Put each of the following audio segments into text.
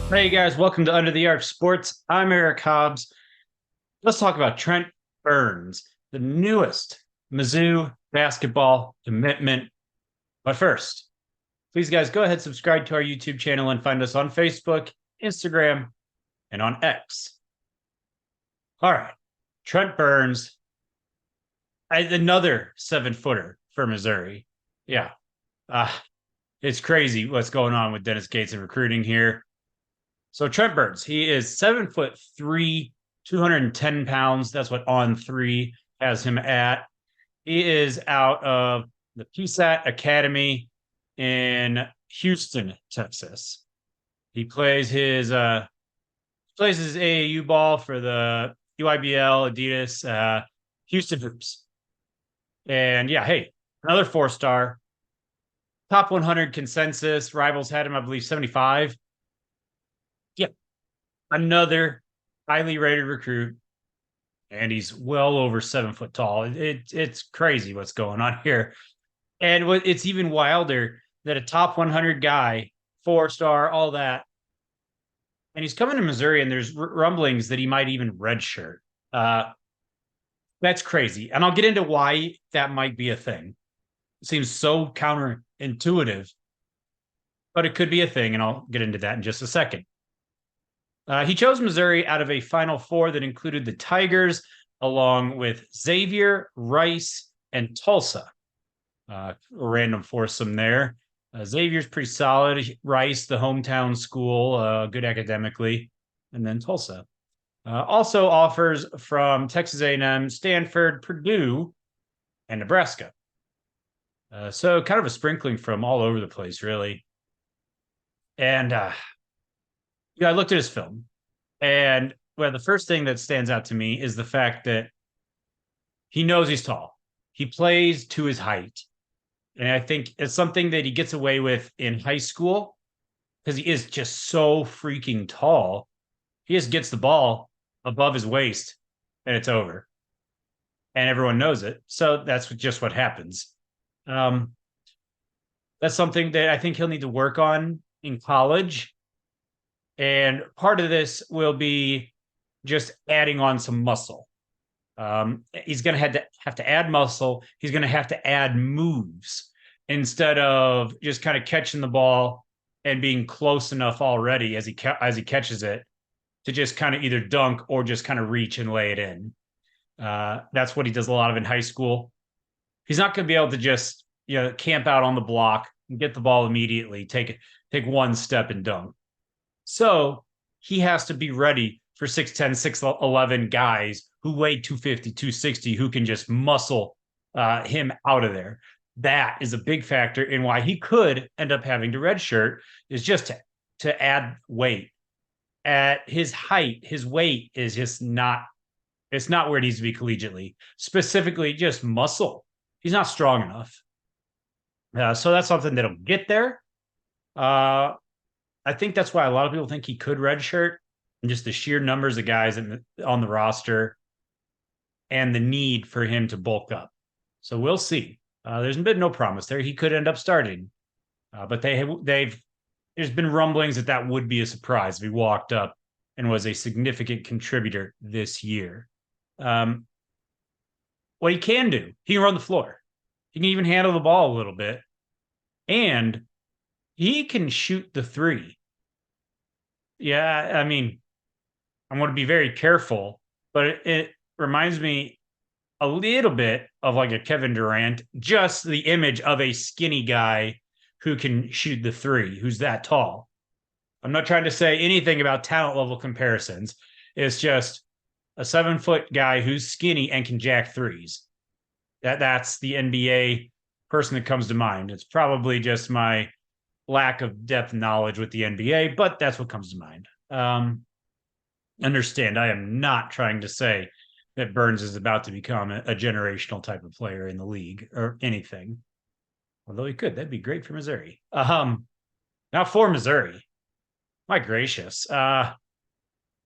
Hey guys, welcome to Under the Arc Sports. I'm Eric Hobbs. Let's talk about Trent Burns, the newest Mizzou basketball commitment. But first, please guys, go ahead, subscribe to our YouTube channel and find us on Facebook, Instagram, and on X. All right, Trent Burns, another 7-footer for Missouri. Yeah, uh, it's crazy what's going on with Dennis Gates and recruiting here. So Trent Burns, he is 7'3", 210 pounds. That's what On3 has him at. He is out of the PSAT Academy in Houston, Texas. He plays his AAU ball for the UIBL Adidas Houston Hoops. And yeah, hey, another 4-star, top 100 consensus. Rivals had him, I believe, 75. Yeah, another highly rated recruit, and he's well over 7 foot tall. It's crazy what's going on here. And it's even wilder that a top 100 guy, 4-star, all that, and he's coming to Missouri, and there's rumblings that he might even redshirt. Uh, that's crazy. And I'll get into why that might be a thing. It seems so counterintuitive, but it could be a thing, and I'll get into that in just a second. He chose Missouri out of a Final Four that included the Tigers, along with Xavier, Rice, and Tulsa. A random foursome there. Xavier's pretty solid. Rice, the hometown school, good academically, and then Tulsa. Also offers from Texas A&M, Stanford, Purdue, and Nebraska. So kind of a sprinkling from all over the place, really. And I looked at his film, and well, the first thing that stands out to me is the fact that he knows he's tall. He plays to his height. And I think it's something that he gets away with in high school because he is just so freaking tall. He just gets the ball above his waist and it's over. And everyone knows it. So that's just what happens. Um, that's something that I think he'll need to work on in college. And part of this will be just adding on some muscle. He's going to have to add muscle. He's going to have to add moves instead of just kind of catching the ball and being close enough already as he catches it to just kind of either dunk or just kind of reach and lay it in. That's what he does a lot of in high school. He's not going to be able to just camp out on the block and get the ball immediately, take one step and dunk. So he has to be ready for 6'10", 6'11 guys who weigh 250, 260, who can just muscle him out of there. That is a big factor in why he could end up having to redshirt, is just to add weight. At his height, his weight is just not, it's not where it needs to be collegiately, specifically just muscle. He's not strong enough. So that's something that'll get there. I think that's why a lot of people think he could redshirt, and just the sheer numbers of guys on the roster and the need for him to bulk up. So we'll see. There's been no promise there. He could end up starting, but there's been rumblings that would be a surprise if he walked up and was a significant contributor this year. What he can do, he can run the floor. He can even handle the ball a little bit, and he can shoot the three. Yeah, I mean, I'm going to be very careful, but it reminds me a little bit of like a Kevin Durant, just the image of a skinny guy who can shoot the three, who's that tall. I'm not trying to say anything about talent level comparisons. It's just a 7-foot guy who's skinny and can jack threes. That's the NBA person that comes to mind. It's probably just my lack of depth knowledge with the NBA, but that's what comes to mind. Understand, I am not trying to say that Burns is about to become a generational type of player in the league or anything. Although he could, that'd be great for Missouri. Now for Missouri, my gracious,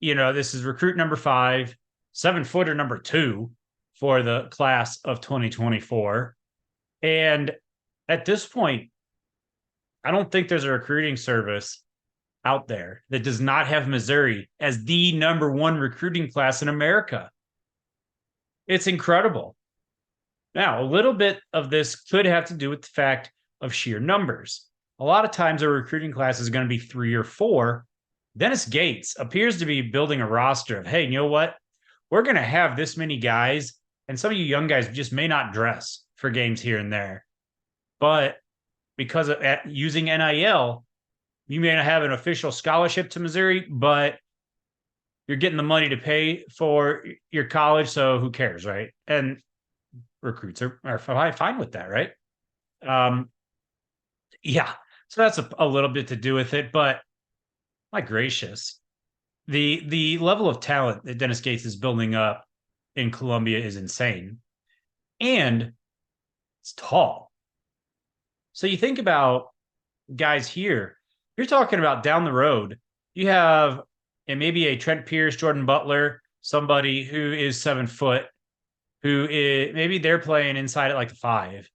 this is recruit number 5, 7-footer number 2 for the class of 2024. And at this point, I don't think there's a recruiting service out there that does not have Missouri as the number one recruiting class in America. It's incredible. Now, a little bit of this could have to do with the fact of sheer numbers. A lot of times a recruiting class is going to be 3 or 4. Dennis Gates appears to be building a roster of, hey, you know what? We're going to have this many guys, and some of you young guys just may not dress for games here and there. But because of using NIL, you may not have an official scholarship to Missouri, but you're getting the money to pay for your college, so who cares, right? And recruits are fine with that, right? Yeah, so that's a little bit to do with it, but my gracious, the level of talent that Dennis Gates is building up in Columbia is insane, and it's tall. So you think about guys here, you're talking about down the road, you have and maybe a Trent Pierce, Jordan Butler, somebody who is 7 foot, who is maybe they're playing inside at like the 5.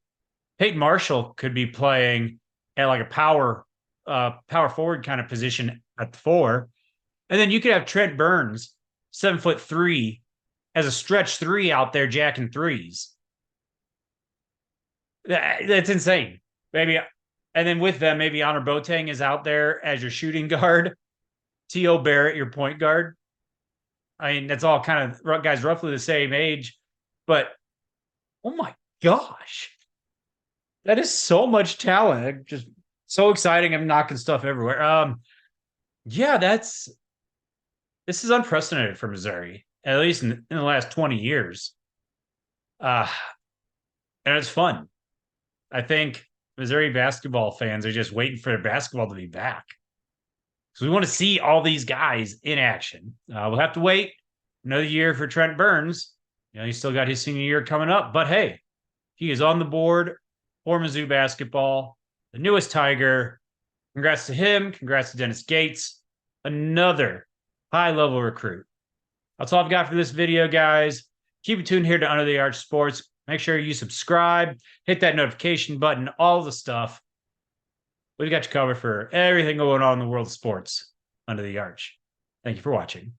Peyton Marshall could be playing at like a power forward kind of position at the 4. And then you could have Trent Burns, 7'3", as a stretch 3 out there jacking threes. That's insane. Maybe, and then with them, maybe Honor Boateng is out there as your shooting guard. T.O. Barrett, your point guard. I mean, that's all kind of guys roughly the same age. But, oh my gosh. That is so much talent. Just so exciting. I'm knocking stuff everywhere. Yeah, this is unprecedented for Missouri, at least in the last 20 years. And it's fun. I think Missouri basketball fans are just waiting for their basketball to be back. So we want to see all these guys in action. We'll have to wait another year for Trent Burns. You know, he's still got his senior year coming up. But hey, he is on the board for Mizzou basketball, the newest Tiger. Congrats to him. Congrats to Dennis Gates. Another high-level recruit. That's all I've got for this video, guys. Keep it tuned here to Under the Arch Sports. Make sure you subscribe, hit that notification button, all the stuff. We've got you covered for everything going on in the world of sports under the arch. Thank you for watching.